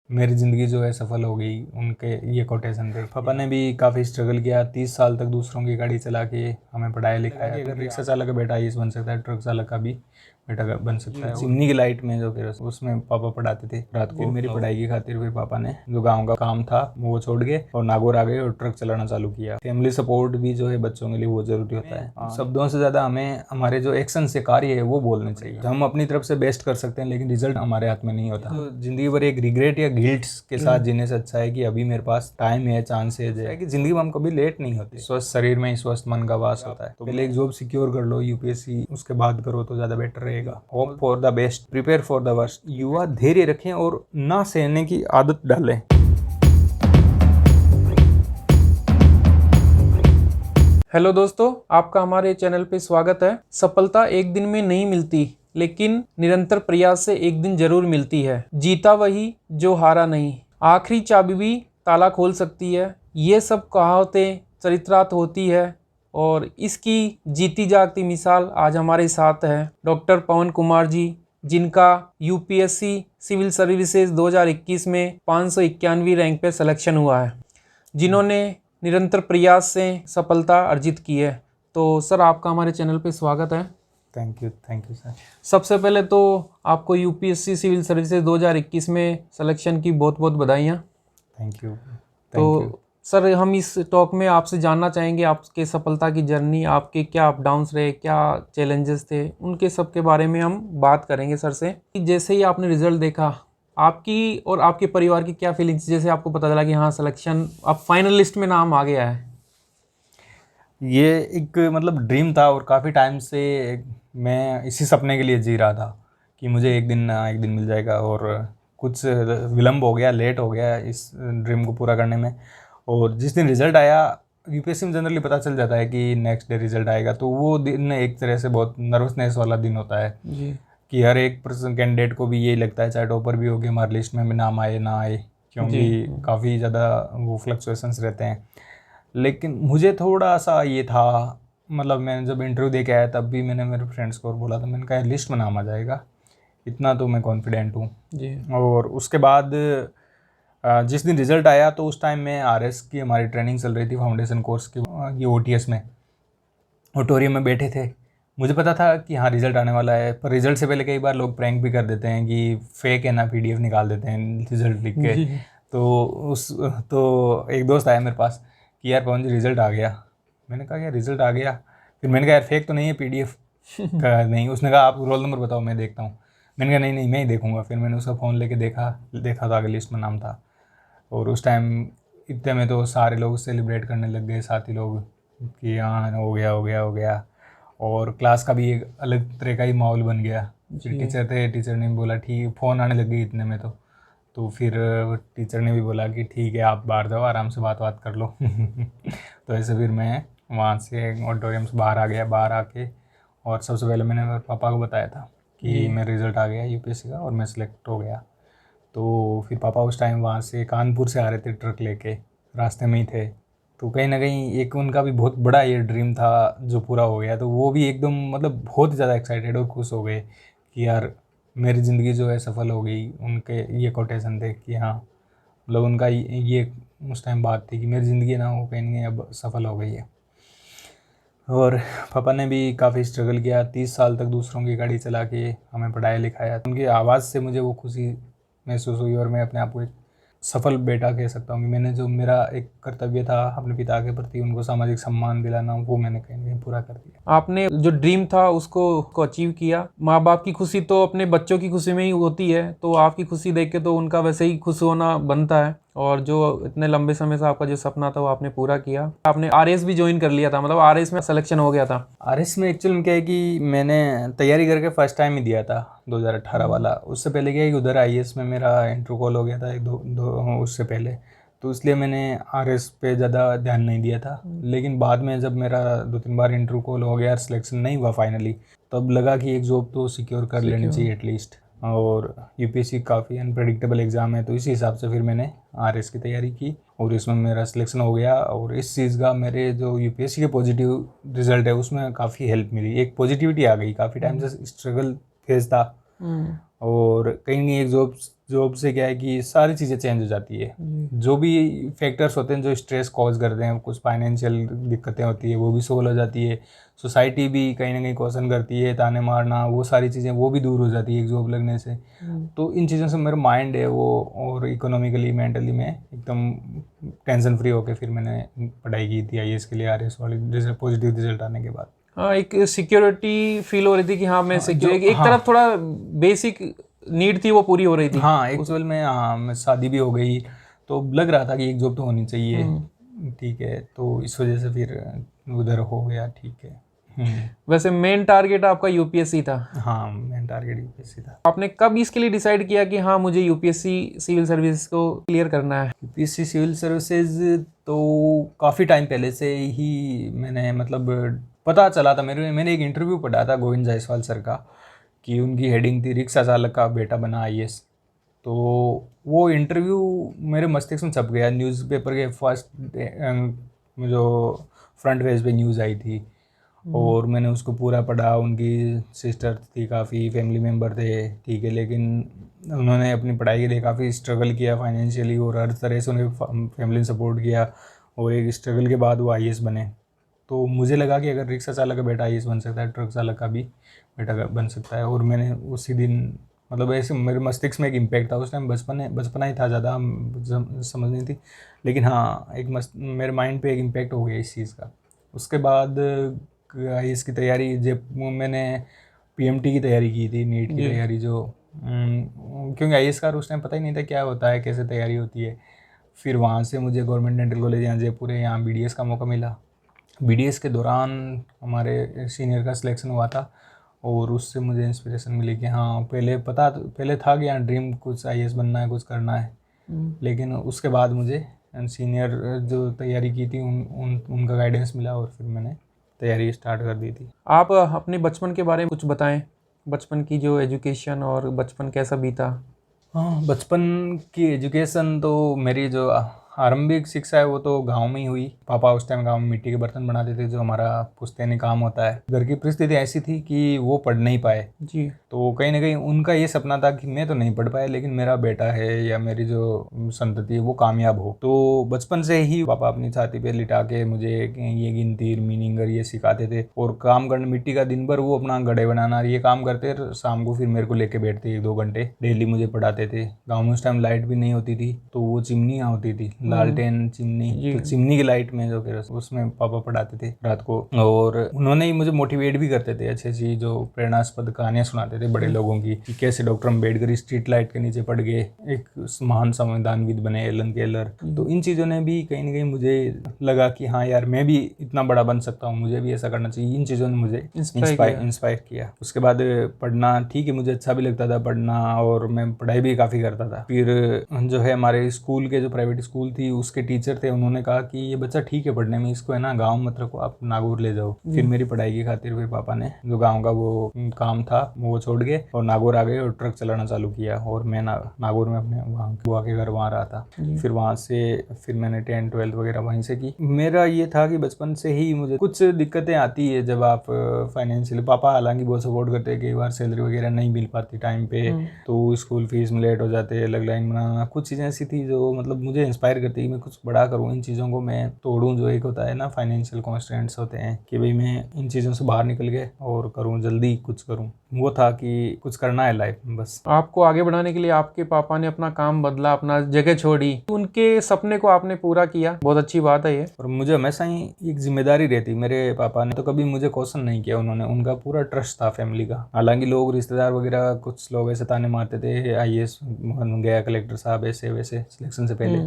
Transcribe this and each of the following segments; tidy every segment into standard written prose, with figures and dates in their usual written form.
मेरी ज़िंदगी जो है सफल हो गई, उनके ये कोटेशन थे। पापा ने भी काफ़ी स्ट्रगल किया, 30 साल तक दूसरों की गाड़ी चला के हमें पढ़ाया लिखाया। अगर रिक्शा चालक का बेटा आईएएस बन सकता है, ट्रक चालक का भी बेटा बन सकता है। चिमनी की लाइट में जो फिर उसमें पापा पढ़ाते थे रात को। मेरी पढ़ाई की खातिर फिर पापा ने जो गाँव का काम था वो छोड़ के और नागौर आ गए और ट्रक चलाना चालू किया। फैमिली सपोर्ट भी जो है बच्चों के लिए बहुत ज़रूरी होता है। शब्दों से ज़्यादा हमें हमारे जो एक्शन से कार्य है वो बोलने चाहिए। हम अपनी तरफ से बेस्ट कर सकते हैं लेकिन रिजल्ट हमारे हाथ में नहीं होता। तो जिंदगी भर एक रिग्रेट या गिल्ट के साथ जीने से अच्छा है कि अभी मेरे पास टाइम है, चांस है कि जिंदगी में हम कभी लेट नहीं होते। स्वस्थ शरीर में ही स्वस्थ मन का वास होता है। तो पहले एक जॉब सिक्योर कर लो यूपीएससी, उसके बाद करो तो ज़्यादा बेटर रहेगा। Hope for the best, prepare for the worst. युवा धैर्य रखें और ना सहने की आदत डालें। हेलो दोस्तों, आपका हमारे चैनल पे स्वागत है। सफलता एक दिन में नहीं मिलती, लेकिन निरंतर प्रयास से एक दिन जरूर मिलती है। जीता वही जो हारा नहीं। आखिरी चाबी भी ताला खोल सकती है। ये सब कहावतें चरित्रार्थ होती है और इसकी जीती जागती मिसाल आज हमारे साथ है डॉक्टर पवन कुमार जी, जिनका यूपीएससी सिविल सर्विसेज 2021 में 591वीं रैंक पे सिलेक्शन हुआ है, जिन्होंने निरंतर प्रयास से सफलता अर्जित की है। तो सर, आपका हमारे चैनल पे स्वागत है। Thank you sir. सबसे पहले तो आपको यूपीएससी सिविल सर्विसेज 2021 में सिलेक्शन की बहुत बहुत बधाइयाँ। Thank you. तो सर, हम इस टॉक में आपसे जानना चाहेंगे आपके सफलता की जर्नी, आपके क्या अप डाउन्स रहे, क्या चैलेंजेस थे, उनके सब के बारे में हम बात करेंगे सर से। जैसे ही आपने रिजल्ट देखा, आपकी और आपके परिवार की क्या फीलिंग्स, जैसे आपको पता चला कि हाँ सिलेक्शन, अब फाइनल लिस्ट में नाम आ गया है? ये एक मतलब ड्रीम था और काफ़ी टाइम से मैं इसी सपने के लिए जी रहा था कि मुझे एक दिन मिल जाएगा। और कुछ विलम्ब हो गया, लेट हो गया इस ड्रीम को पूरा करने में। और जिस दिन रिज़ल्ट आया, यूपीएससी में जनरली पता चल जाता है कि नेक्स्ट डे रिज़ल्ट आएगा, तो वो दिन एक तरह से बहुत नर्वसनेस वाला दिन होता है जी। कि हर एक पर्सन कैंडिडेट को भी यही लगता है, चाहे टॉपर भी होगी, हमारी लिस्ट में नाम आए ना आए, क्योंकि काफ़ी ज़्यादा वो फ्लक्चुएशंस रहते हैं। लेकिन मुझे थोड़ा सा ये था, मतलब मैंने जब इंटरव्यू दे के आया तब भी मैंने मेरे फ्रेंड्स को बोला था, मैंने कहा लिस्ट में नाम आ जाएगा, इतना तो मैं कॉन्फिडेंट हूँ जी। और उसके बाद जिस दिन रिज़ल्ट आया तो उस टाइम में आरएस की हमारी ट्रेनिंग चल रही थी, फाउंडेशन कोर्स की। ये ओटीएस में ऑडिटोरियम में बैठे थे। मुझे पता था कि हाँ रिज़ल्ट आने वाला है, पर रिज़ल्ट से पहले कई बार लोग प्रैंक भी कर देते हैं कि फेक है ना, पीडीएफ निकाल देते हैं रिज़ल्ट लिख के। तो एक दोस्त आया मेरे पास कि यार पवन जी रिज़ल्ट आ गया। मैंने कहा यार रिज़ल्ट आ गया, फिर मैंने कहा यार फेक तो नहीं है पीडीएफ? कहा नहीं। उसने कहा आप रोल नंबर बताओ मैं देखता हूँ। मैंने कहा नहीं मैं ही देखूँगा। फिर मैंने उसका फ़ोन लेके देखा तो आगे लिस्ट में नाम था। और उस टाइम इतने में तो सारे लोग सेलिब्रेट करने लग गए, साथी लोग, कि हाँ हो गया। और क्लास का भी एक अलग तरह का ही माहौल बन गया। फिर टीचर ने बोला ठीक, फ़ोन आने लग गई इतने में तो फिर टीचर ने भी बोला कि ठीक है आप बाहर जाओ, आराम से बात कर लो। तो ऐसे फिर मैं वहाँ से ऑडिटोरियम से बाहर आ गया। बाहर आके और सबसे पहले मैंने मेरे पापा को बताया था कि मेरा रिज़ल्ट आ गया यूपीएससी का और मैं सिलेक्ट हो गया। तो फिर पापा उस टाइम वहाँ से कानपुर से आ रहे थे, ट्रक लेके रास्ते में ही थे। तो कहीं ना कहीं एक उनका भी बहुत बड़ा ये ड्रीम था जो पूरा हो गया। तो वो भी एकदम मतलब बहुत ज़्यादा एक्साइटेड और खुश हो गए कि यार मेरी ज़िंदगी जो है सफल हो गई। उनके ये कोटेशन थे कि हाँ, मतलब उनका ये उस टाइम बात थी कि मेरी ज़िंदगी ना वो कहीं नहीं अब सफल हो गई है। और पापा ने भी काफ़ी स्ट्रगल किया, 30 साल तक दूसरों की गाड़ी चला के हमें पढ़ाया लिखाया। उनकी आवाज़ से मुझे वो खुशी महसूस हुई और मैं अपने आप को एक सफल बेटा कह सकता हूँ कि मैंने जो मेरा एक कर्तव्य था अपने पिता के प्रति, उनको सामाजिक सम्मान दिलाना, वो मैंने कहीं ना कहीं पूरा कर दिया। आपने जो ड्रीम था उसको अचीव किया। माँ बाप की खुशी तो अपने बच्चों की खुशी में ही होती है, तो आपकी खुशी देख के तो उनका वैसे ही खुश होना बनता है। और जो इतने लंबे समय से आपका जो सपना था वो आपने पूरा किया। आपने आरएस भी ज्वाइन कर लिया था, मतलब आरएस में सिलेक्शन हो गया था? आरएस में एक्चुअल में क्या है कि मैंने तैयारी करके फर्स्ट टाइम ही दिया था 2018 वाला। उससे पहले क्या है कि उधर आईएएस में मेरा इंटरव्यू कॉल हो गया था एक दो उससे पहले, तो इसलिए मैंने आरएस पे ज़्यादा ध्यान नहीं दिया था। लेकिन बाद में जब मेरा 2-3 बार इंटरव्यू कॉल हो गया और सिलेक्शन नहीं हुआ फाइनली, तब लगा कि एक जॉब तो सिक्योर कर लेनी चाहिए एटलीस्ट। और यूपीएससी काफ़ी अनप्रेडिक्टेबल एग्ज़ाम है, तो इसी हिसाब से फिर मैंने आरएस की तैयारी की और इसमें मेरा सिलेक्शन हो गया। और इस चीज़ का मेरे जो यूपीएससी के पॉजिटिव रिजल्ट है उसमें काफ़ी हेल्प मिली, एक पॉजिटिविटी आ गई। काफ़ी टाइम से स्ट्रगल फेज था और कहीं नहीं एक जॉब जॉब से क्या है कि सारी चीज़ें चेंज हो जाती है। जो भी फैक्टर्स होते हैं जो स्ट्रेस कॉज करते हैं, कुछ फाइनेंशियल दिक्कतें होती है वो भी सोल्व हो जाती है। सोसाइटी भी कहीं ना कहीं क्वेश्चन करती है, ताने मारना, वो सारी चीज़ें वो भी दूर हो जाती है एक जॉब लगने से। तो इन चीज़ों से मेरा माइंड है वो, और इकोनॉमिकली मेंटली मैं एकदम टेंशन फ्री होकर फिर मैंने पढ़ाई की थी IAS के लिए, RS वाली पॉजिटिव रिजल्ट आने के बाद। हाँ, एक सिक्योरिटी फील हो रही थी कि हाँ मैं सिक्योर, एक हाँ, तरफ थोड़ा बेसिक नीड थी वो पूरी हो रही थी। हाँ एक्चुअल में, हाँ मैं शादी भी हो गई तो लग रहा था कि एक जॉब तो होनी चाहिए। ठीक है, तो इस वजह से फिर उधर हो गया। ठीक है। वैसे मेन टारगेट आपका यूपीएससी था? हाँ, मेन टारगेट UPSC था। आपने कब इसके लिए डिसाइड किया कि हाँ मुझे यूपीएससी सिविल सर्विस को क्लियर करना है? UPSC सिविल सर्विसेज तो काफ़ी टाइम पहले से ही मैंने मतलब पता चला था। मैंने एक इंटरव्यू पढ़ा था गोविंद जायसवाल सर का, कि उनकी हेडिंग थी रिक्शा चालक का बेटा बना IAS। तो वो इंटरव्यू मेरे मस्तिष्क में छप गया। न्यूज़पेपर के फर्स्ट जो फ्रंट पेज पे न्यूज़ आई थी, और मैंने उसको पूरा पढ़ा। उनकी सिस्टर थी, काफ़ी फैमिली मेम्बर थे, ठीक है, लेकिन उन्होंने अपनी पढ़ाई के लिए काफ़ी स्ट्रगल किया फाइनेंशियली, और हर तरह से उनके फैमिली ने सपोर्ट किया, और एक स्ट्रगल के बाद वो IAS बने। तो मुझे लगा कि अगर रिक्शा चालक का बेटा IAS बन सकता है, ट्रक चालक का भी बेटा बन सकता है। और मैंने उसी दिन मतलब ऐसे मेरे मस्तिष्क में एक इम्पैक्ट था। उस टाइम बचपना ही था, ज़्यादा समझ नहीं थी, लेकिन हाँ एक मेरे माइंड पे एक इम्पैक्ट हो गया इस चीज़ का। उसके बाद IAS की तैयारी, जब मैंने PMT की तैयारी की थी, नीट की तैयारी, जो क्योंकि IAS का उस टाइम पता ही नहीं था क्या होता है, कैसे तैयारी होती है। फिर वहाँ से मुझे गवर्नमेंट डेंटल कॉलेज यहाँ जयपुर है, यहाँ BDS का मौका मिला। BDS के दौरान हमारे सीनियर का सिलेक्शन हुआ था, और उससे मुझे इंस्पिरेशन मिली कि हाँ पहले था कि यहाँ ड्रीम कुछ IAS बनना है, कुछ करना है। लेकिन उसके बाद मुझे सीनियर जो तैयारी की थी उनका गाइडेंस मिला, और फिर मैंने तैयारी स्टार्ट कर दी थी। आप अपने बचपन के बारे में कुछ बताएं, बचपन की जो एजुकेशन और बचपन कैसा बीता? हाँ, बचपन की एजुकेशन तो मेरी जो आरंभिक शिक्षा है वो तो गांव में ही हुई। पापा उस टाइम गांव में मिट्टी के बर्तन बनाते थे, जो हमारा पुश्तैनी काम होता है। घर की परिस्थिति ऐसी थी कि वो पढ़ नहीं पाए जी। तो कहीं ना कहीं उनका ये सपना था कि मैं तो नहीं पढ़ पाया, लेकिन मेरा बेटा है या मेरी जो संतति है वो कामयाब हो। तो बचपन से ही पापा अपनी छाती पे लिटा के मुझे ये गिनती मीनिंग ये सिखाते थे, और काम करना, मिट्टी का दिन भर वो अपना गड्ढे बनाना ये काम करते, शाम को फिर मेरे को लेके बैठते 1-2 घंटे डेली मुझे पढ़ाते थे। गाँव में उस टाइम लाइट भी नहीं होती थी, तो वो चिमनियाँ होती थी, लालटेन चिमनी, तो चिमनी की लाइट में जो फिर उसमें पापा पढ़ाते थे रात को। और उन्होंने ही मुझे मोटिवेट भी करते थे, अच्छी अच्छी जो प्रेरणास्पद कहानियां सुनाते थे बड़े लोगों की, कि कैसे डॉक्टर अम्बेडकर स्ट्रीट लाइट के नीचे पड़ गए, एक महान संविधानविद बने एलन केलर। तो इन चीज़ों ने भी कहीं ना कहीं मुझे लगा कि हाँ यार मैं भी इतना बड़ा बन सकता हूँ, मुझे भी ऐसा करना चाहिए। इन चीज़ों ने मुझे इंस्पायर किया। उसके बाद पढ़ना, ठीक है, मुझे अच्छा भी लगता था पढ़ना, और मैं पढ़ाई भी काफ़ी करता था। फिर जो है हमारे स्कूल के जो प्राइवेट स्कूल थी उसके टीचर थे, उन्होंने कहा कि ये बच्चा ठीक है पढ़ने में, इसको है ना गाँव मत रखो, आप नागौर ले जाओ। फिर मेरी पढ़ाई की खातिर फिर पापा ने जो गाँव का वो काम था वो छोड़ के और नागौर आ गए और ट्रक चलाना चालू किया। और मैं नागौर में अपने वहाँ बुआ के घर वहाँ रहा था। फिर वहाँ से फिर मैंने 10th 12th वगैरह वहीं से की। मेरा ये था कि बचपन से ही मुझे कुछ दिक्कतें आती है जब आप फाइनेंशियली, पापा हालांकि बहुत सपोर्ट करते हैं, कई बार सैलरी वगैरह नहीं मिल पाती टाइम पे, तो स्कूल फीस में लेट हो जाते, अलग लाइन बनाना, कुछ चीज़ें ऐसी थी जो मतलब मुझे इंस्पायर करती है कि मैं कुछ बड़ा करूँ, इन चीज़ों को मैं तोड़ूँ। जो एक होता है ना फाइनेंशियल कॉन्स्टेंट्स होते हैं कि भाई मैं इन चीज़ों से बाहर निकल के और करूँ, जल्दी कुछ करूँ, वो था कि कुछ करना है लाइफ में बस। आपको आगे बढ़ाने के लिए आपके पापा ने अपना काम बदला, अपना जगह छोड़ी, उनके सपने को आपने पूरा किया, बहुत अच्छी बात है ये। और मुझे हमेशा ही एक जिम्मेदारी रहती, मेरे पापा ने तो कभी मुझे क्वेश्चन नहीं किया, उन्होंने, उनका पूरा ट्रस्ट था फैमिली का। हालांकि लोग रिश्तेदार वगैरह कुछ लोग ऐसे ताने मारते थे, IAS बन गया, कलेक्टर साहब, ऐसे वैसे सिलेक्शन से पहले,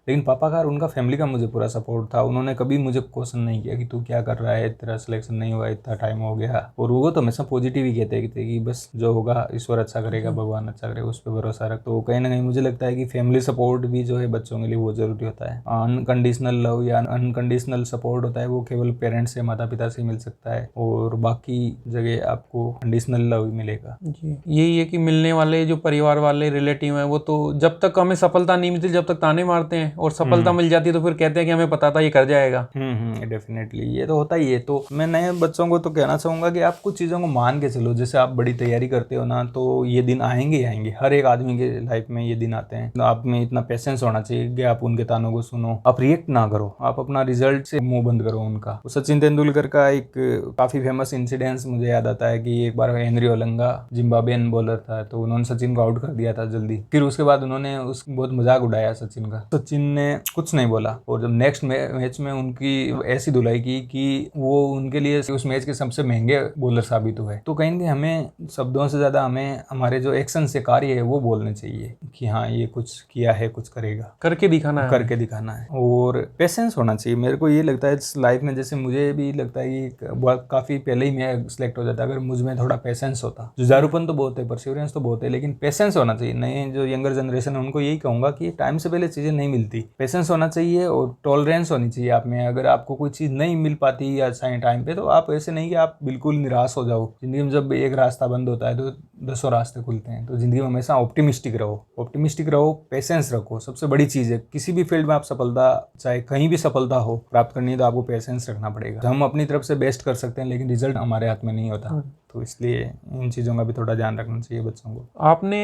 लेकिन पापा का और उनका फैमिली का मुझे पूरा सपोर्ट था। उन्होंने कभी मुझे क्वेश्चन नहीं किया कि तू क्या कर रहा है, तेरा सिलेक्शन नहीं हुआ, इतना टाइम हो गया। और वो तो हमेशा पॉजिटिव ही कहते थे कि बस जो होगा ईश्वर अच्छा करेगा, भगवान अच्छा करेगा, उस पर भरोसा रख। तो कहीं ना कहीं मुझे लगता है कि फैमिली सपोर्ट भी जो है बच्चों के लिए बहुत ज़रूरी होता है। अनकंडीशनल लव या अनकंडीशनल सपोर्ट होता है वो केवल पेरेंट्स से, माता पिता से मिल सकता है, और बाकी जगह आपको कंडीशनल लव मिलेगा। जी, यही है कि मिलने वाले जो परिवार वाले रिलेटिव हैं वो तो जब तक हमें सफलता नहीं मिलती, जब तक ताने मारते हैं और सफलता मिल जाती है तो फिर कहते हैं कि हमें पता था ये कर जाएगा। डेफिनेटली ये तो होता ही है। तो मैं नए बच्चों को तो कहना चाहूँगा कि आप कुछ चीज़ों को मान के चलो। जैसे आप बड़ी तैयारी करते हो ना, तो ये दिन आएंगे ही आएंगे, हर एक आदमी के लाइफ में ये दिन आते हैं। तो आप में इतना पेशेंस होना चाहिए कि आप उनके तानों को सुनो, आप रिएक्ट ना करो, आप अपना रिजल्ट से मुंह बंद करो उनका। तो सचिन तेंदुलकर का एक काफ़ी फेमस इंसिडेंस मुझे याद आता है कि एक बार हेनरी ओलंगा जिम्बाब्वेन बॉलर था, तो उन्होंने सचिन को आउट कर दिया था जल्दी। फिर उसके बाद उन्होंने बहुत मजाक उड़ाया सचिन का। सचिन ने कुछ नहीं बोला और जब नेक्स्ट मैच में उनकी ऐसी धुलाई की कि वो उनके लिए उस मैच के सबसे महंगे बॉलर साबित हुए। तो कहीं ना हमें शब्दों से ज़्यादा हमें हमारे जो एक्शन से कार्य है वो बोलने चाहिए कि हाँ ये कुछ किया है, कुछ करेगा, करके दिखाना है, करके दिखाना है। और पेशेंस होना चाहिए। मेरे को ये लगता है इस लाइफ में, जैसे मुझे भी लगता है कि काफ़ी पहले ही मैं सिलेक्ट हो जाता अगर मुझ में थोड़ा पेशेंस होता। जुझारूपन तो बहुत है, परसिवरेंस तो बहुत है, लेकिन पेशेंस होना चाहिए। नए जो यंगर जनरेशन है उनको यही कहूँगा कि टाइम से पहले चीज़ें नहीं मिलती, पेशेंस होना चाहिए और टॉलरेंस होनी चाहिए आप में। अगर आपको कोई चीज़ नहीं मिल पाती या सही टाइम पे, तो आप ऐसे नहीं कि आप बिल्कुल निराश हो जाओ। जिंदगी में जब एक रास्ता बंद होता है तो 10 रास्ते खुलते हैं। तो जिंदगी में हमेशा ऑप्टिमिस्टिक रहो, पेशेंस रखो। सबसे बड़ी चीज़ है किसी भी फील्ड में आप सफलता, चाहे कहीं भी सफलता हो प्राप्त करनी है, तो आपको पेशेंस रखना पड़ेगा। हम अपनी तरफ से बेस्ट कर सकते हैं लेकिन रिजल्ट हमारे हाथ में नहीं होता। तो इसलिए इन चीज़ों का भी थोड़ा ध्यान रखना चाहिए बच्चों को। आपने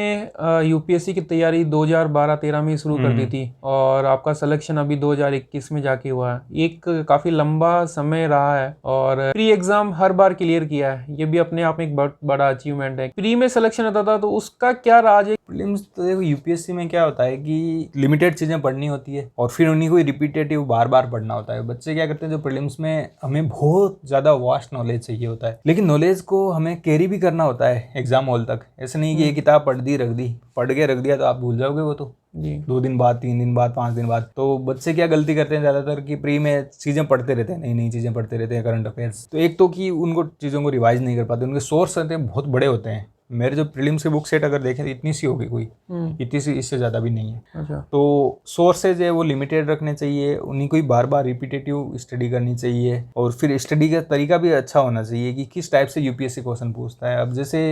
यूपीएससी की तैयारी 2012-13 में शुरू कर दी थी और आपका सिलेक्शन अभी 2021 में जाके हुआ है। एक काफ़ी लंबा समय रहा है और प्री एग्जाम हर बार क्लियर किया है, ये भी अपने आप में एक बहुत बड़ा अचीवमेंट है। प्री में सिलेक्शन आता था तो उसका क्या राज है? प्रीलिम्स तो देखो यूपीएससी में क्या होता है कि लिमिटेड चीज़ें पढ़नी होती है और फिर उन्हीं को रिपीटेटिव बार बार पढ़ना होता है। बच्चे क्या करते हैं, जो प्रीलिम्स में हमें बहुत ज़्यादा वास्ट नॉलेज चाहिए होता है, लेकिन नॉलेज को हमें कैरी भी करना होता है एग्जाम हॉल तक। ऐसे नहीं कि ये किताब पढ़ के रख दिया तो आप भूल जाओगे वो तो जी 2 दिन बाद, 3 दिन बाद, 5 दिन बाद। तो बच्चे क्या गलती करते हैं ज़्यादातर कि प्री में चीज़ें पढ़ते रहते हैं, नई नई चीज़ें पढ़ते रहते हैं, करंट अफेयर्स। तो एक तो कि उनको चीज़ों को रिवाइज नहीं कर पाते, उनके सोर्स रहते हैं बहुत बड़े होते हैं। मेरे जो प्रीलिम्स की बुक सेट अगर देखें तो इतनी सी होगी, कोई इतनी सी, इससे ज़्यादा भी नहीं है। अच्छा। तो सोर्सेज है वो लिमिटेड रखने चाहिए, उन्हीं को ही बार बार रिपीटेटिव स्टडी करनी चाहिए और फिर स्टडी का तरीका भी अच्छा होना चाहिए कि किस टाइप से यूपीएससी क्वेश्चन पूछता है। अब जैसे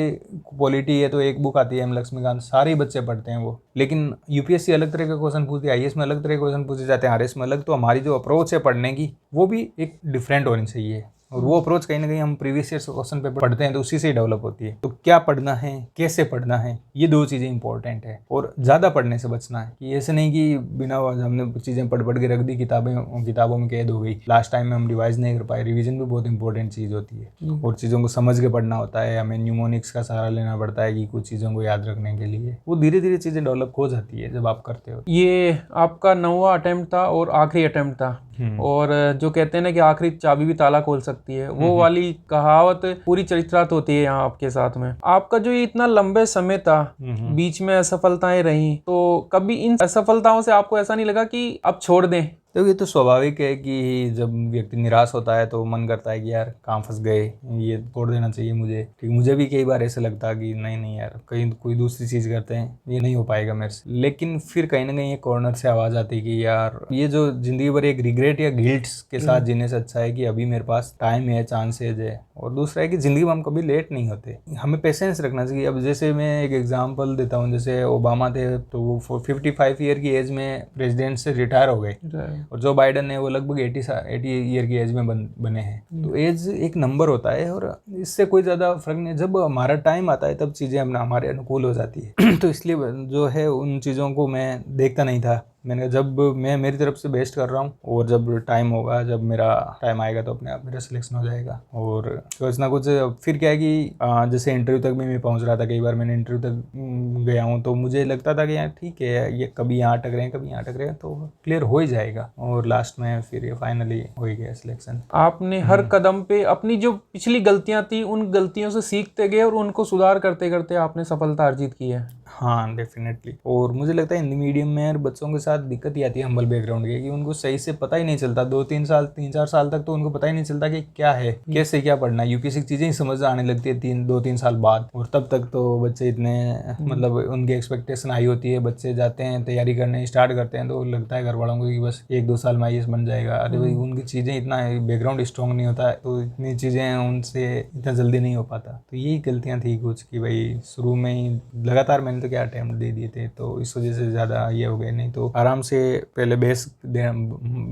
पॉलिटी है तो एक बुक आती है एम लक्ष्मीकांत, सारे ही बच्चे पढ़ते हैं वो, लेकिन यूपीएससी अलग तरह का क्वेश्चन पूछती है, आईएएस में अलग तरह के क्वेश्चन पूछे जाते हैं, आरएस में अलग। तो हमारी जो अप्रोच है पढ़ने की वो भी एक डिफरेंट होनी चाहिए और वो अप्रोच कहीं ना कहीं हम प्रीवियस ईयर क्वेश्चन पेपर पढ़ते हैं तो उसी से ही डेवलप होती है। तो क्या पढ़ना है, कैसे पढ़ना है, ये 2 चीज़ें इंपॉर्टेंट है और ज़्यादा पढ़ने से बचना है। कि ऐसे नहीं कि बिना हमने चीज़ें पढ़ के रख दी, किताबों में कैद हो गई, लास्ट टाइम में हम रिवाइज नहीं कर पाए। रिवीजन भी बहुत इंपॉर्टेंट चीज़ होती है और चीज़ों को समझ के पढ़ना होता है। हमें न्यूमोनिक्स का सहारा लेना पड़ता है कि कुछ चीज़ों को याद रखने के लिए। वो धीरे धीरे चीज़ें डेवलप हो जाती है जब आप करते हो। ये आपका 9वां अटेम्प्ट था और आखिरी अटेम्प्ट था और जो कहते हैं ना कि आखिरी चाबी भी ताला खोल सकती है, वो वाली कहावत पूरी चरित्रार्थ होती है यहाँ आपके साथ में। आपका जो ये इतना लंबे समय था, बीच में असफलताएं रही, तो कभी इन असफलताओं से आपको ऐसा नहीं लगा कि अब छोड़ दें? तो ये तो स्वाभाविक है कि जब व्यक्ति निराश होता है तो मन करता है कि यार कहाँ फंस गए, ये छोड़ देना चाहिए मुझे। ठीक, मुझे भी कई बार ऐसे लगता कि नहीं यार कहीं कोई दूसरी चीज़ करते हैं, ये नहीं हो पाएगा मेरे से। लेकिन फिर कहीं ना कहीं एक कॉर्नर से आवाज़ आती है कि यार ये जो जिंदगी भर एक रिग्रेट या गिल्ट के साथ जीने से अच्छा है कि अभी मेरे पास टाइम है, चांसेज है। और दूसरा है कि ज़िंदगी में हम कभी लेट नहीं होते, हमें पेशेंस रखना चाहिए। अब जैसे मैं एक एग्जाम्पल देता हूँ, जैसे ओबामा थे तो वो 55 ईयर की एज में प्रेसिडेंट से रिटायर हो गए और जो बाइडन है वो लगभग 80 ईयर की एज में बने हैं। तो एज एक नंबर होता है और इससे कोई ज़्यादा फर्क नहीं। जब हमारा टाइम आता है तब चीज़ें हमारे अनुकूल हो जाती है। तो इसलिए जो है उन चीज़ों को मैं देखता नहीं था। मैंने कहा जब मैं मेरी तरफ से बेस्ट कर रहा हूँ और जब टाइम होगा, जब मेरा टाइम आएगा तो अपने आप मेरा सिलेक्शन हो जाएगा। और कुछ ना कुछ फिर क्या है कि जैसे इंटरव्यू तक भी मैं पहुँच रहा था, कई बार मैंने इंटरव्यू तक गया हूँ तो मुझे लगता था कि यार ठीक है, ये कभी यहाँ अटक रहे हैं, कभी यहाँ अटक रहे हैं, तो क्लियर हो ही जाएगा। और लास्ट में फिर ये फाइनली हो ही गया सिलेक्शन। आपने हर कदम पे अपनी जो पिछली गलतियां थी उन गलतियों से सीखते गए और उनको सुधार करते करते आपने सफलता अर्जित की है। हाँ डेफिनेटली। और मुझे लगता है हिंदी मीडियम में यार बच्चों के साथ दिक्कत ही आती है हम्बल बैकग्राउंड की, कि उनको सही से पता ही नहीं चलता। 3-4 साल तक तो उनको पता ही नहीं चलता कि क्या है, कैसे क्या पढ़ना है। यूपीएससी की चीज़ें ही समझ आने लगती है 2-3 साल बाद। और तब तक तो बच्चे इतने मतलब उनकी एक्सपेक्टेशन हाई होती है, बच्चे जाते हैं तैयारी करने स्टार्ट करते हैं तो लगता है घर वालों को कि बस 1-2 साल में आईएएस बन जाएगा। अरे भाई उनकी चीज़ें इतना बैकग्राउंड स्ट्रॉन्ग नहीं होता है तो इतनी चीज़ें उनसे इतना जल्दी नहीं हो पाता। तो यही गलतियाँ थी कुछ कि भाई शुरू में ही लगातार मेहनत तो क्या अटैम्प्ट दे दिए थे, तो इस वजह से ज़्यादा ये हो गए। नहीं तो आराम से पहले बेस देना,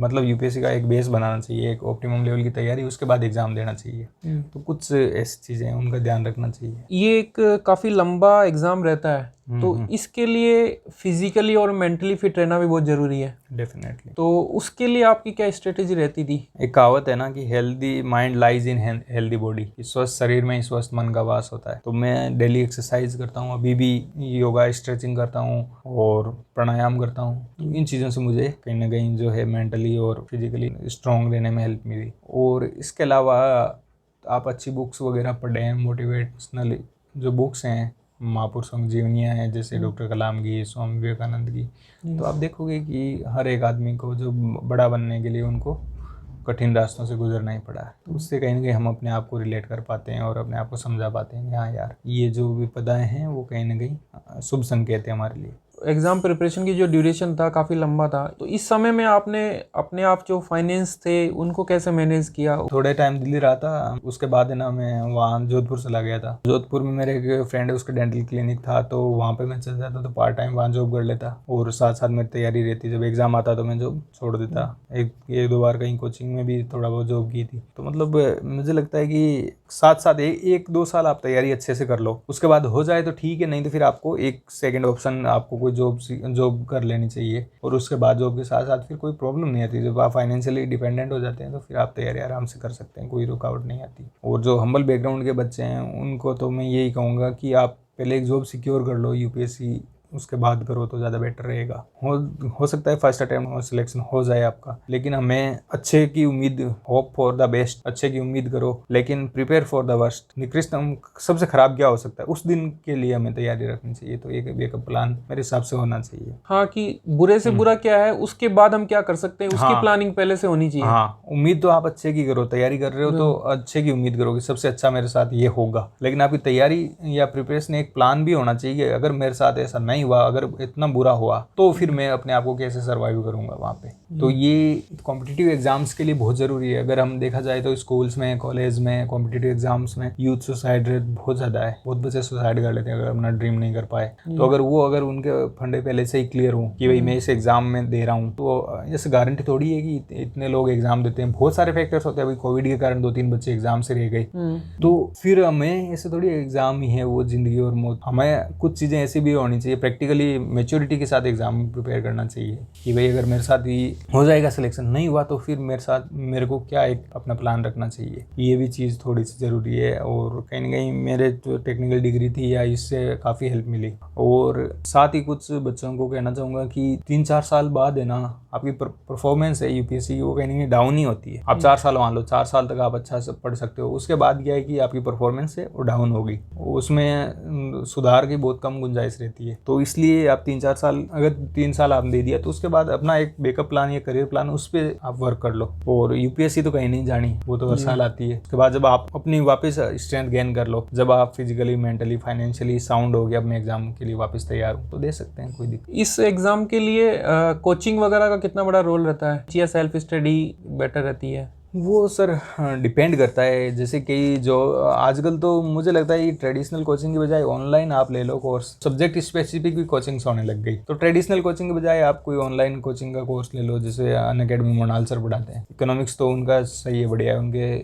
मतलब यूपीएससी का एक बेस बनाना चाहिए, एक ऑप्टिमम लेवल की तैयारी, उसके बाद एग्ज़ाम देना चाहिए। तो कुछ ऐसी चीज़ें हैं, उनका ध्यान रखना चाहिए। ये एक काफ़ी लंबा एग्ज़ाम रहता है, तो इसके लिए फिजिकली और मेंटली फिट रहना भी बहुत ज़रूरी है। डेफिनेटली। तो उसके लिए आपकी क्या स्ट्रेटेजी रहती थी? एक कहावत है ना कि healthy mind lies in healthy body, स्वस्थ शरीर में ही स्वस्थ मन का वास होता है। तो मैं डेली एक्सरसाइज करता हूँ, अभी भी योगा स्ट्रेचिंग करता हूँ और प्राणायाम करता हूँ। तो इन चीज़ों से मुझे कहीं ना कहीं जो है मेंटली और फिजिकली स्ट्रॉन्ग रहने में हेल्प मिली। और इसके अलावा आप अच्छी बुक्स वगैरह पढ़ें, मोटिवेशनल जो बुक्स हैं, महापुरुषों की जीवनियाँ हैं, जैसे डॉक्टर कलाम की, स्वामी विवेकानंद की, तो आप देखोगे कि हर एक आदमी को जो बड़ा बनने के लिए उनको कठिन रास्तों से गुजरना ही पड़ा है। तो उससे कहीं ना कहीं हम अपने आप को रिलेट कर पाते हैं और अपने आप को समझा पाते हैं कि हाँ यार, ये जो विपदाएं हैं वो कहीं ना कहीं शुभ संकेत है हमारे लिए। एग्ज़ाम प्रिपरेशन की जो ड्यूरेशन था काफ़ी लंबा था, तो इस समय में आपने अपने आप जो फाइनेंस थे उनको कैसे मैनेज किया? थोड़े टाइम दिल्ली रहा था, उसके बाद है ना मैं वहाँ जोधपुर चला गया था। जोधपुर में मेरे एक फ्रेंड है, उसका डेंटल क्लिनिक था, तो वहाँ पे मैं चल जाता, तो पार्ट टाइम वहाँ जॉब कर लेता और साथ साथ मेरी तैयारी रहती। जब एग्जाम आता तो मैं जॉब छोड़ देता। एक दो बार कहीं कोचिंग में भी थोड़ा बहुत जॉब की थी। तो मतलब मुझे लगता है कि साथ साथ एक दो साल आप तैयारी अच्छे से कर लो, उसके बाद हो जाए तो ठीक है, नहीं तो फिर आपको एक सेकेंड ऑप्शन आपको कोई जॉब कर लेनी चाहिए। और उसके बाद जॉब के साथ साथ फिर कोई प्रॉब्लम नहीं आती। जब आप फाइनेंशियली डिपेंडेंट हो जाते हैं तो फिर आप तैयारी आराम से कर सकते हैं, कोई रुकावट नहीं आती। और जो हम्बल बैकग्राउंड के बच्चे हैं उनको तो मैं यही कहूँगा कि आप पहले एक जॉब सिक्योर कर लो, यूपीएससी उसके बाद करो तो ज़्यादा बेटर रहेगा। हो सकता है फर्स्ट अटेम्प्ट में सिलेक्शन हो जाए आपका, लेकिन हमें अच्छे की उम्मीद, होप फॉर द बेस्ट, अच्छे की उम्मीद करो, लेकिन प्रिपेयर फॉर द वर्स्ट। निकृष्टतम सबसे खराब क्या हो सकता है, उस दिन के लिए हमें तैयारी रखनी चाहिए। तो एक बैकअप प्लान मेरे हिसाब से होना चाहिए। हाँ, कि बुरे से बुरा क्या है, उसके बाद हम क्या कर सकते हैं, उसकी प्लानिंग पहले से होनी चाहिए। हाँ, उम्मीद तो आप अच्छे की करो, तैयारी कर रहे हो तो अच्छे की उम्मीद करो कि सबसे अच्छा मेरे साथ ये होगा। लेकिन आपकी तैयारी या प्रिपरेशन एक प्लान भी होना चाहिए। अगर मेरे साथ ऐसा नहीं हुआ, अगर इतना बुरा हुआ, तो फिर मैं अपने आप को कैसे सर्वाइव करूंगा वहाँ पे। तो ये कॉम्पिटिटिव एग्जाम्स के लिए बहुत ज़रूरी है। अगर हम देखा जाए तो स्कूल्स में, कॉलेज में, कॉम्पिटिटिव एग्जाम्स में यूथ सुसाइड रेट बहुत ज़्यादा है। बहुत बच्चे सुसाइड कर लेते हैं अगर अपना ड्रीम नहीं कर पाए। तो अगर उनके फंडे पहले से ही क्लियर हो कि भाई मैं इस एग्जाम में दे रहा हूँ, तो जैसे गारंटी थोड़ी है कि इतने लोग एग्जाम देते हैं। बहुत सारे फैक्टर्स होते हैं। अभी कोविड के कारण 2-3 बच्चे एग्जाम से रह गए, तो फिर हमें ऐसे थोड़ी एग्जाम ही है वो जिंदगी और मौत। हमें कुछ चीज़ें ऐसी भी होनी चाहिए, प्रैक्टिकली मैच्योरिटी के साथ एग्जाम प्रिपेयर करना चाहिए कि भाई अगर मेरे साथ ही हो जाएगा सिलेक्शन, नहीं हुआ तो फिर मेरे को क्या एक अपना प्लान रखना चाहिए। ये भी चीज़ थोड़ी सी ज़रूरी है। और कहीं ना कहीं मेरे जो टेक्निकल डिग्री थी या इससे काफ़ी हेल्प मिली। और साथ ही कुछ बच्चों को कहना चाहूँगा कि 3-4 साल बाद है ना, आपकी परफॉर्मेंस है यूपीएससी की, वो कहीं ना कहीं डाउन ही होती है। आप 4 साल मान लो, 4 साल तक आप अच्छा से पढ़ सकते हो, उसके बाद क्या है कि आपकी परफॉर्मेंस है वो डाउन होगी, उसमें सुधार की बहुत कम गुंजाइश रहती है। तो इसलिए आप 3-4 साल, अगर 3 साल आपने दे दिया तो उसके बाद अपना एक बैकअप प्लान या करियर प्लान उस पर आप वर्क कर लो। और यूपीएससी तो कहीं नहीं जानी, वो तो हर साल आती है। उसके बाद जब आप अपनी वापस स्ट्रेंथ गेन कर लो, जब आप फिजिकली, मेंटली, फाइनेंशियली साउंड हो गया, अपने एग्जाम के लिए वापस तैयार हो, तो दे सकते हैं, कोई दिक्कत। इस एग्जाम के लिए कोचिंग वगैरह का कितना बड़ा रोल रहता है या सेल्फ स्टडी बेटर रहती है? वो सर डिपेंड करता है। जैसे कि जो आजकल तो मुझे लगता है ट्रेडिशनल कोचिंग की बजाय ऑनलाइन आप ले लो कोर्स, सब्जेक्ट स्पेसिफिक भी कोचिंग्स होने लग गई। तो ट्रेडिशनल कोचिंग के बजाय आप कोई ऑनलाइन कोचिंग का कोर्स ले लो, जैसे अनअकैडमी मोनाल सर पढ़ाते हैं। इकोनॉमिक्स तो उनका सही है, बढ़िया है, उनके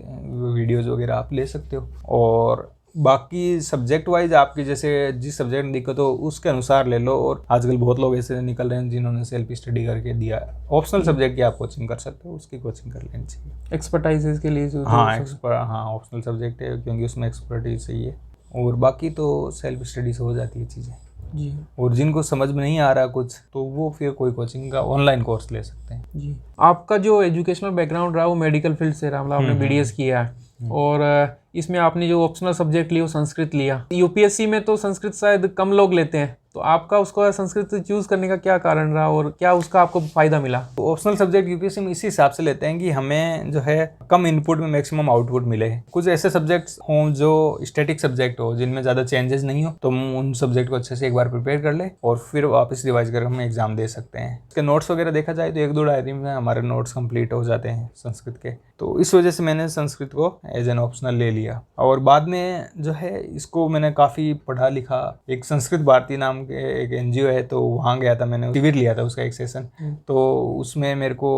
वीडियोज़ वगैरह आप ले सकते हो। और बाकी सब्जेक्ट वाइज आपकी जैसे जिस सब्जेक्ट में दिक्कत हो उसके अनुसार ले लो। और आजकल बहुत लोग ऐसे निकल रहे हैं जिन्होंने सेल्फ स्टडी करके दिया। ऑप्शनल सब्जेक्ट की आप कोचिंग कर सकते हो, उसकी कोचिंग कर लेनी चाहिए। एक्सपर्टाइज के लिए हाँ, ऑप्शनल सब्जेक्ट है क्योंकि उसमें एक्सपर्टीज चाहिए। और बाकी तो सेल्फ स्टडी से हो जाती है चीज़ें जी। और जिनको समझ में नहीं आ रहा कुछ, तो वो फिर कोई कोचिंग का ऑनलाइन कोर्स ले सकते हैं। जी। आपका जो एजुकेशनल बैकग्राउंड रहा वो मेडिकल फील्ड से रहा, मतलब आपने बीडीएस किया है और इसमें आपने जो ऑप्शनल सब्जेक्ट लिया वो संस्कृत लिया। यूपीएससी में तो संस्कृत शायद कम लोग लेते हैं, तो आपका उसको संस्कृत चूज करने का क्या कारण रहा और क्या उसका आपको फायदा मिला? ऑप्शनल सब्जेक्ट यूपीएससी में इसी हिसाब से लेते हैं कि हमें जो है कम इनपुट में मैक्सिमम आउटपुट मिले। कुछ ऐसे सब्जेक्ट्स हों जो स्टैटिक सब्जेक्ट हो, जिनमें ज़्यादा चेंजेस नहीं हो, तो हम उन सब्जेक्ट को अच्छे से एक बार प्रिपेयर कर ले और फिर वापस रिवाइज करके हम एग्जाम दे सकते हैं। इसके नोट्स वगैरह देखा जाए तो 1-2 डायरी में हमारे नोट्स कंप्लीट हो जाते हैं संस्कृत के। तो इस वजह से मैंने संस्कृत को एज एन ऑप्शनल ले लिया। और बाद में जो है इसको मैंने काफ़ी पढ़ा लिखा। एक संस्कृत भारती नाम के एक NGO है, तो वहाँ गया था, मैंने शिविर लिया था उसका एक सेशन। तो उसमें मेरे को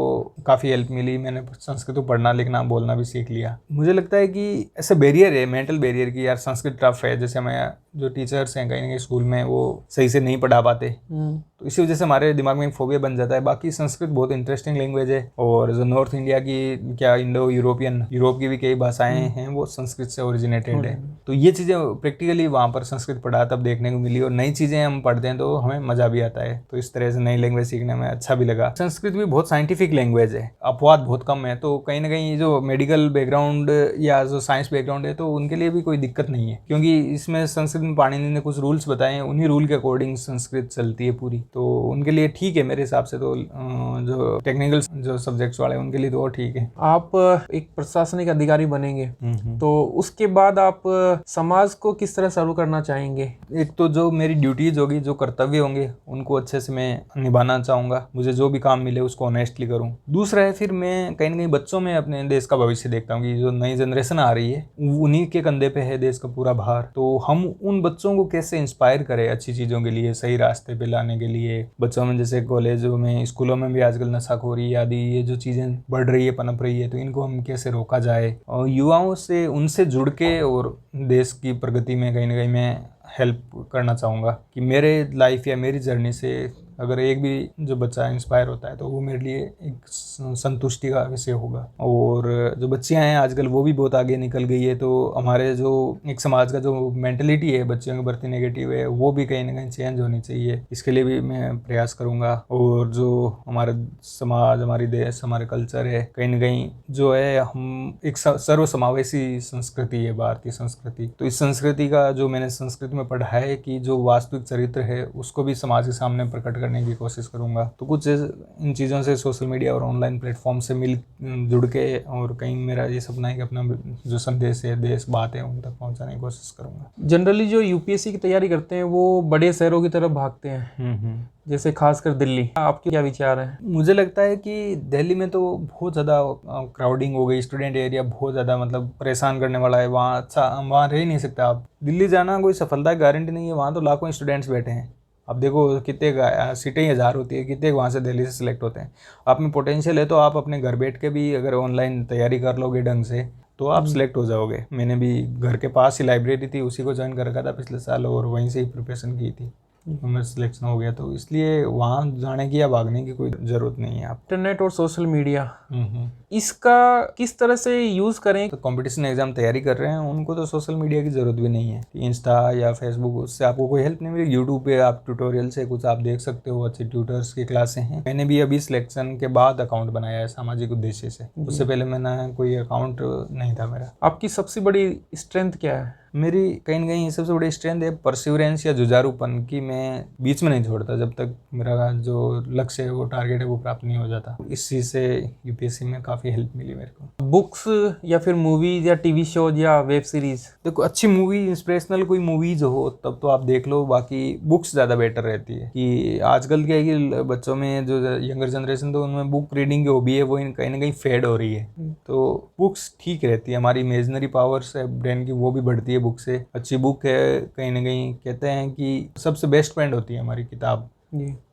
काफ़ी हेल्प मिली, मैंने संस्कृत को पढ़ना लिखना बोलना भी सीख लिया। मुझे लगता है कि ऐसा बैरियर है, मेंटल बैरियर, कि यार संस्कृत टफ है, जैसे हमें जो टीचर्स हैं कहीं ना कहीं स्कूल में वो सही से नहीं पढ़ा पाते, तो इसी वजह से हमारे दिमाग में एक फोबिया बन जाता है। बाकी संस्कृत बहुत इंटरेस्टिंग लैंग्वेज है, और जो नॉर्थ इंडिया की क्या इंडो यूरोपियन यूरोप की भी कई भाषाएं हैं वो संस्कृत से ओरिजिनेटेड है। तो ये चीज़ें प्रैक्टिकली वहाँ पर संस्कृत पढ़ा तब देखने को मिली, और नई चीज़ें हम पढ़ते हैं तो हमें मज़ा भी आता है। तो इस तरह से नई लैंग्वेज सीखने में अच्छा भी लगा। संस्कृत भी बहुत साइंटिफिक लैंग्वेज है, अपवाद बहुत कम है, तो कहीं ना कहीं जो मेडिकल बैकग्राउंड या जो साइंस बैकग्राउंड है तो उनके लिए भी कोई दिक्कत नहीं है, क्योंकि इसमें संस्कृत में पाणिनि ने कुछ रूल्स बताए हैं, उन्हीं रूल के अकॉर्डिंग संस्कृत चलती है पूरी, तो उनके लिए ठीक है मेरे हिसाब से। तो जो टेक्निकल जो सब्जेक्ट्स वाले हैं उनके लिए तो और ठीक है। आप एक प्रशासनिक अधिकारी बनेंगे तो उसके बाद आप समाज को किस तरह सर्व करना चाहेंगे? एक तो जो मेरी ड्यूटीज होगी, जो कर्तव्य होंगे, उनको अच्छे से मैं निभाना चाहूँगा। मुझे जो भी काम मिले उसको ऑनेस्टली करूँ। दूसरा है फिर मैं कहीं ना कहीं बच्चों में अपने देश का भविष्य देखता हूँ कि जो नई जनरेशन आ रही है उन्हीं के कंधे पे है देश का पूरा भार, तो हम उन बच्चों को कैसे इंस्पायर करें अच्छी चीज़ों के लिए, सही रास्ते पे लाने के लिए। बच्चों में जैसे कॉलेजों में, स्कूलों में भी आजकल नशाखोरी आदि ये जो चीज़ें बढ़ रही है, पनप रही है, तो इनको हम कैसे रोका जाए, और युवाओं से उनसे जुड़ के और देश की प्रगति में कहीं ना कहीं मैं हेल्प करना चाहूँगा। कि मेरे लाइफ या मेरी जर्नी से अगर एक भी जो बच्चा इंस्पायर होता है तो वो मेरे लिए एक संतुष्टि का विषय होगा। और जो बच्चियां हैं आजकल वो भी बहुत आगे निकल गई है, तो हमारे जो एक समाज का जो मेंटलिटी है बच्चियों के प्रति नेगेटिव है वो भी कहीं ना कहीं चेंज होनी चाहिए। इसके लिए भी मैं प्रयास करूँगा। और जो हमारा समाज, हमारी देश, हमारे कल्चर है, कहीं ना कहीं जो है हम एक सर्वसमावेशी संस्कृति है भारतीय संस्कृति, तो इस संस्कृति का जो मैंने संस्कृत में पढ़ा है कि जो वास्तविक चरित्र है उसको भी समाज के सामने प्रकट करने की कोशिश करूंगा। तो कुछ इन चीज़ों से सोशल मीडिया और ऑनलाइन प्लेटफॉर्म से जुड़ के, और कहीं मेरा ये सपना है कि अपना जो संदेश है, देश बात है, उन तक पहुंचाने की कोशिश करूंगा। जनरली जो यूपीएससी की तैयारी करते हैं वो बड़े शहरों की तरफ भागते हैं, जैसे खासकर दिल्ली। आपके क्या विचार हैं? मुझे लगता है कि दिल्ली में तो बहुत ज़्यादा क्राउडिंग हो गई, स्टूडेंट एरिया बहुत ज़्यादा मतलब परेशान करने वाला है। वहाँ अच्छा वहाँ रह ही नहीं सकता आप। दिल्ली जाना कोई सफलता की गारंटी नहीं है, वहाँ तो लाखों स्टूडेंट्स बैठे हैं। अब देखो कितने सीटें 1000 होती है, कितने वहाँ से दिल्ली से सिलेक्ट होते हैं। आप में पोटेंशियल है तो आप अपने घर बैठ के भी अगर ऑनलाइन तैयारी कर लोगे ढंग से तो आप सिलेक्ट हो जाओगे। मैंने भी घर के पास ही लाइब्रेरी थी, उसी को ज्वाइन कर रखा था पिछले साल, और वहीं से ही प्रिपरेशन की थी, मेरा सिलेक्शन हो गया। तो इसलिए वहाँ जाने की या भागने की कोई ज़रूरत नहीं है। आप इंटरनेट और सोशल मीडिया इसका किस तरह से यूज़ करें? तो कंपटीशन एग्जाम तैयारी कर रहे हैं उनको तो सोशल मीडिया की ज़रूरत भी नहीं है। इंस्टा या फेसबुक, उससे आपको कोई हेल्प नहीं मिलेगी। यूट्यूब पे आप ट्यूटोरियल से कुछ आप देख सकते हो, अच्छे ट्यूटर्स की क्लासें हैं। मैंने भी अभी सिलेक्शन के बाद अकाउंट बनाया है सामाजिक उद्देश्य से, उससे पहले मैंने कोई अकाउंट नहीं था मेरा। आपकी सबसे बड़ी स्ट्रेंथ क्या है? मेरी कहीं ना कहीं सबसे बड़ी स्ट्रेंथ है परसिवरेंस या जुझारूपन, कि मैं बीच में नहीं छोड़ता जब तक मेरा जो लक्ष्य है वो टारगेट है वो प्राप्त नहीं हो जाता। इस चीज़ से यूपीएससी में काफ़ी हेल्प मिली मेरे को। बुक्स या फिर मूवीज या टीवी शोज या वेब सीरीज? देखो अच्छी मूवी, इंस्पिरेशनल कोई मूवीज हो तब तो आप देख लो, बाकी बुक्स ज़्यादा बेटर रहती है। कि आजकल क्या है कि बच्चों में जो यंगर जनरेशन तो उनमें बुक रीडिंग की हॉबी है वो कहीं ना कहीं फेड हो रही है। तो बुक्स ठीक रहती है, हमारी इमेजिनरी पावर्स है ब्रेन की वो भी बढ़ती है बुक से। अच्छी बुक है, कहीं ना कहीं कहते हैं कि सबसे बेस्ट फ्रेंड होती है हमारी किताब,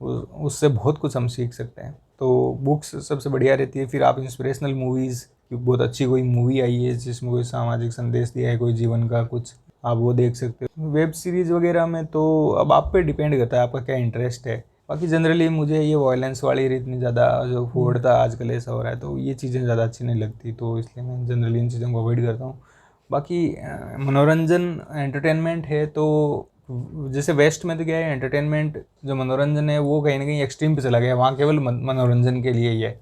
उससे बहुत कुछ हम सीख सकते हैं। तो बुक्स सबसे बढ़िया रहती है। फिर आप इंस्पिरेशनल मूवीज़, बहुत अच्छी कोई मूवी आई है जिसमें कोई सामाजिक संदेश दिया है, कोई जीवन का कुछ, आप वो देख सकते हो। वेब सीरीज़ वगैरह में तो अब आप पे डिपेंड करता है आपका क्या इंटरेस्ट है। बाकी जनरली मुझे ये वायलेंस वाली इतनी ज़्यादा जो फोड़ता आजकल ऐसा हो रहा है, तो ये चीज़ें ज़्यादा अच्छी नहीं लगती, तो इसलिए मैं जनरली इन चीज़ों को अवॉइड करता हूँ। बाकी मनोरंजन एंटरटेनमेंट है तो जैसे वेस्ट में तो क्या है, एंटरटेनमेंट जो मनोरंजन है वो कहीं ना कहीं एक्सट्रीम पे चला गया, वहाँ केवल मनोरंजन के लिए ही है।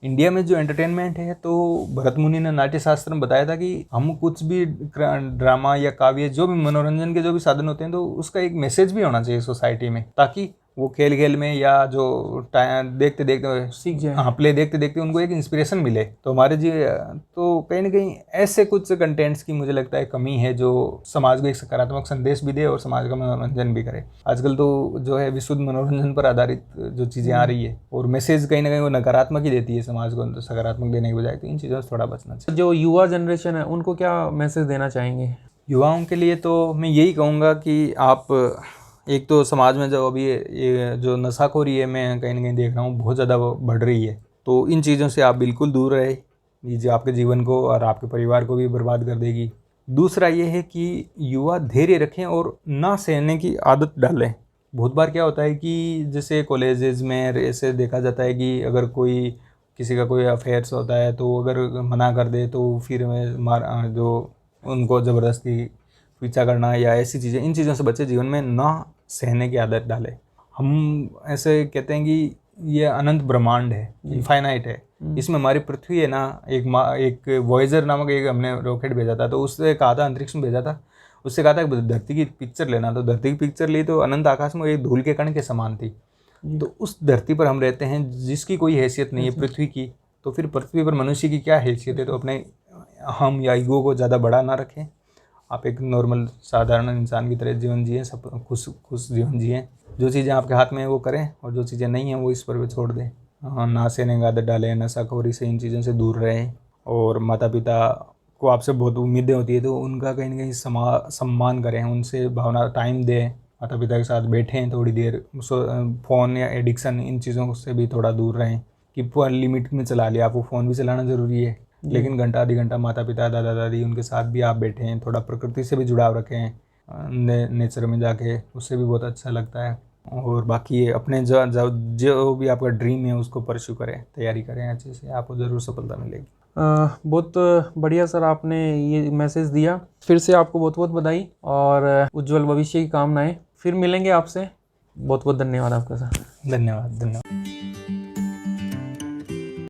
इंडिया में जो एंटरटेनमेंट है तो भरत मुनि ने नाट्य शास्त्र में बताया था कि हम कुछ भी ड्रामा या काव्य जो भी मनोरंजन के जो भी साधन होते हैं तो उसका एक मैसेज भी होना चाहिए सोसाइटी में, ताकि वो खेल खेल में या जो देखते देखते सीख जाए, हाँ प्ले देखते देखते उनको एक इंस्पिरेशन मिले। तो हमारे जी तो कहीं ना कहीं ऐसे कुछ कंटेंट्स की मुझे लगता है कमी है जो समाज को एक सकारात्मक संदेश भी दे और समाज का मनोरंजन भी करे। आजकल तो जो है विशुद्ध मनोरंजन पर आधारित जो चीज़ें आ रही है और मैसेज कहीं ना कहीं वो नकारात्मक ही देती है समाज को, सकारात्मक देने के बजाय। तो इन चीज़ों से थोड़ा बचना चाहिए। जो युवा जनरेशन है उनको क्या मैसेज देना चाहेंगे? युवाओं के लिए तो मैं यही कहूँगा कि आप एक तो समाज में जो अभी ये जो नशाखोरी है, मैं कहीं ना कहीं देख रहा हूँ बहुत ज़्यादा बढ़ रही है। तो इन चीज़ों से आप बिल्कुल दूर रहे, ये जो आपके जीवन को और आपके परिवार को भी बर्बाद कर देगी। दूसरा ये है कि युवा धैर्य रखें और ना सहने की आदत डालें। बहुत बार क्या होता है कि जैसे कॉलेजेस में ऐसे देखा जाता है कि अगर कोई किसी का कोई अफेयर्स होता है तो अगर मना कर दे तो फिर में जो उनको ज़बरदस्ती पीछा करना या ऐसी चीज़ें, इन चीज़ों से बच्चे जीवन में ना सहने की आदत डालें। हम ऐसे कहते हैं कि ये अनंत ब्रह्मांड है, इनफाइनाइट है, इसमें हमारी पृथ्वी है ना, एक वॉयजर नामक एक हमने रॉकेट भेजा था, तो उससे कहा था, अंतरिक्ष में भेजा था, उससे कहा था कि धरती की पिक्चर लेना, तो धरती की पिक्चर ली तो अनंत आकाश में एक धूल के कण के समान थी। तो उस धरती पर हम रहते हैं जिसकी कोई हैसियत नहीं है पृथ्वी की, तो फिर पृथ्वी पर मनुष्य की क्या हैसियत है। तो अपने हम या ईगो को ज़्यादा बड़ा ना रखें, आप एक नॉर्मल साधारण इंसान की तरह जीवन जिए, सब खुश जीवन जिए। जो चीज़ें आपके हाथ में है वो करें और जो चीज़ें नहीं हैं वो ईश्वर पे छोड़ दें। ना सहने की आदत डालें, नशाखोरी से, इन चीज़ों से दूर रहें। और माता पिता को आपसे बहुत उम्मीदें होती है तो उनका कहीं ना कहीं सम्मान करें, उनसे भावना टाइम दें, माता पिता के साथ बैठें थोड़ी देर। फ़ोन या एडिक्शन, इन चीज़ों से भी थोड़ा दूर रहें कि लिमिट में चला लिया। आपको फ़ोन भी चलाना ज़रूरी है, लेकिन घंटा आधी घंटा माता पिता दादा दादी उनके साथ भी आप बैठें, थोड़ा प्रकृति से भी जुड़ाव रखें, नेचर में जाके, उससे भी बहुत अच्छा लगता है। और बाकी अपने जो भी आपका ड्रीम है उसको परस्यू करें, तैयारी करें अच्छे से, आपको ज़रूर सफलता मिलेगी। बहुत बढ़िया सर, आपने ये मैसेज दिया। फिर से आपको बहुत बहुत बधाई और उज्जवल भविष्य की कामनाएं। फिर मिलेंगे आपसे। बहुत बहुत धन्यवाद आपका सर। धन्यवाद।